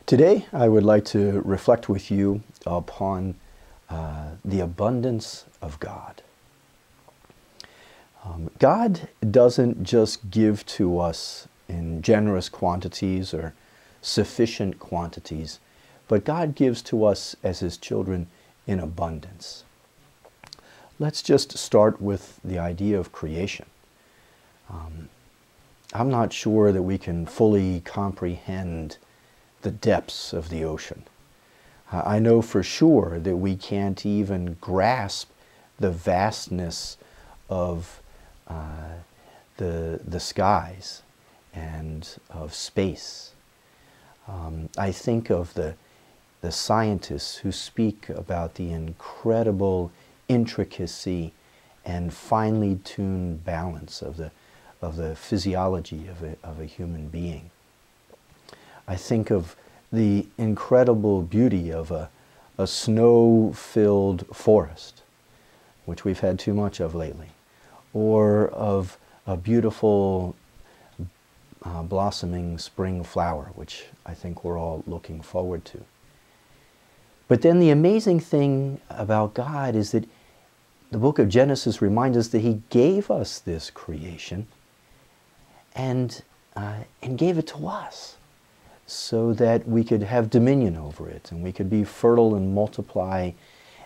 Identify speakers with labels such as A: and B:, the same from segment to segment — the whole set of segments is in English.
A: Today, I would like to reflect with you upon the abundance of God. God doesn't just give to us in generous quantities or sufficient quantities, but God gives to us as His children in abundance. Let's just start with the idea of creation. I'm not sure that we can fully comprehend the depths of the ocean. I know for sure that we can't even grasp the vastness of the skies and of space. I think of the scientists who speak about the incredible intricacy and finely tuned balance of the physiology of a human being. I think of the incredible beauty of a snow-filled forest, which we've had too much of lately, or of a beautiful blossoming spring flower, which I think we're all looking forward to. But then the amazing thing about God is that the book of Genesis reminds us that He gave us this creation and gave it to us, so that we could have dominion over it, and we could be fertile and multiply,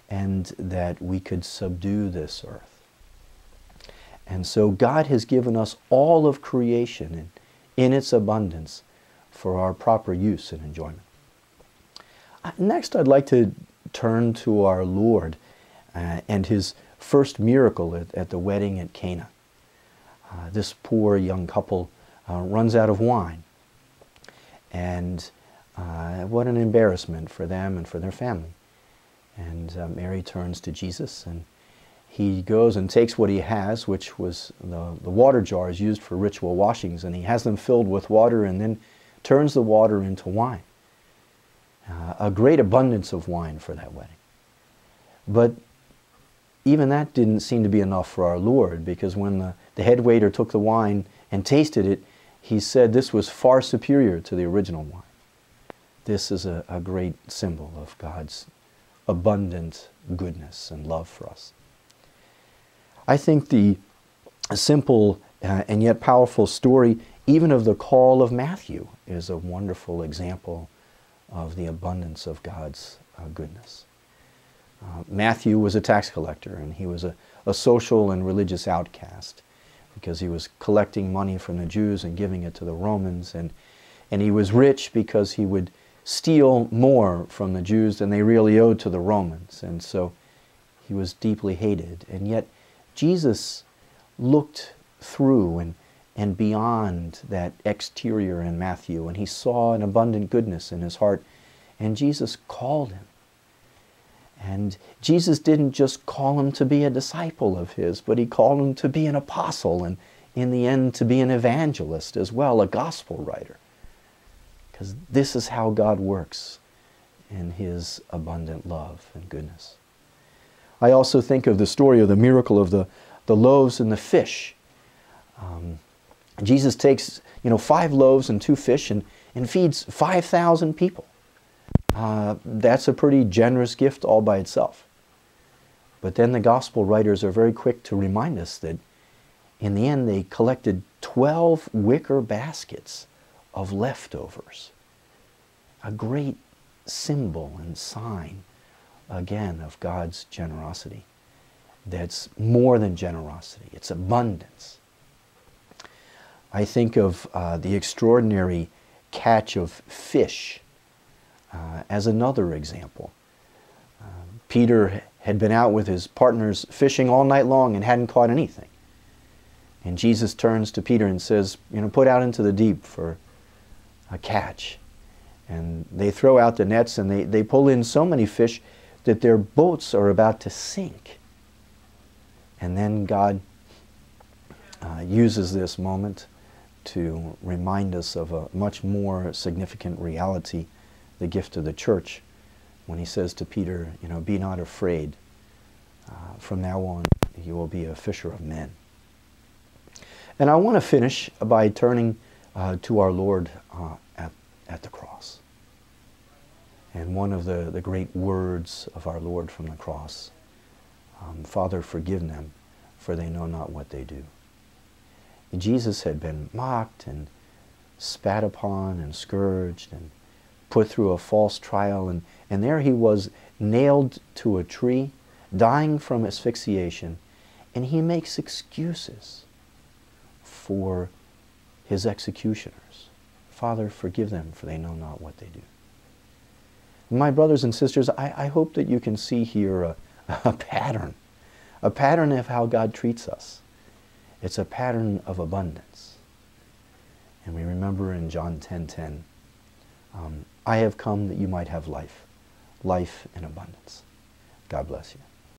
A: and that we could subdue this earth. And so God has given us all of creation in its abundance for our proper use and enjoyment. Next, I'd like to turn to our Lord and His first miracle at the wedding at Cana. This poor young couple runs out of wine. And what an embarrassment for them and for their family. And Mary turns to Jesus, and He goes and takes what He has, which was the water jars used for ritual washings, and He has them filled with water and then turns the water into wine. A great abundance of wine for that wedding. But even that didn't seem to be enough for our Lord, because when the head waiter took the wine and tasted it, He said this was far superior to the original wine. This is a great symbol of God's abundant goodness and love for us. I think the simple and yet powerful story, even of the call of Matthew, is a wonderful example of the abundance of God's goodness. Matthew was a tax collector, and he was a social and religious outcast, because he was collecting money from the Jews and giving it to the Romans, and he was rich because he would steal more from the Jews than they really owed to the Romans, and so he was deeply hated. And yet Jesus looked through and beyond that exterior in Matthew, and He saw an abundant goodness in his heart, and Jesus called him. And Jesus didn't just call him to be a disciple of His, but He called him to be an apostle, and in the end to be an evangelist as well, a gospel writer. Because this is how God works in His abundant love and goodness. I also think of the story of the miracle of the loaves and the fish. Jesus takes 5 loaves and 2 fish and feeds 5,000 people. That's a pretty generous gift all by itself. But then the gospel writers are very quick to remind us that in the end they collected 12 wicker baskets of leftovers. A great symbol and sign, again, of God's generosity. That's more than generosity, it's abundance. I think of the extraordinary catch of fish as another example. Peter had been out with his partners fishing all night long and hadn't caught anything. And Jesus turns to Peter and says, put out into the deep for a catch. And they throw out the nets, and they pull in so many fish that their boats are about to sink. And then God uses this moment to remind us of a much more significant reality, the gift of the church, when He says to Peter, be not afraid. From now on, you will be a fisher of men. And I want to finish by turning to our Lord at the cross. And one of the great words of our Lord from the cross, Father, forgive them, for they know not what they do. And Jesus had been mocked and spat upon and scourged and put through a false trial, and there he was nailed to a tree, dying from asphyxiation, and he makes excuses for his executioners. Father, forgive them, for they know not what they do. My brothers and sisters, I hope that you can see here a pattern of how God treats us. It's a pattern of abundance. And we remember in John 10:10, I have come that you might have life, life in abundance. God bless you.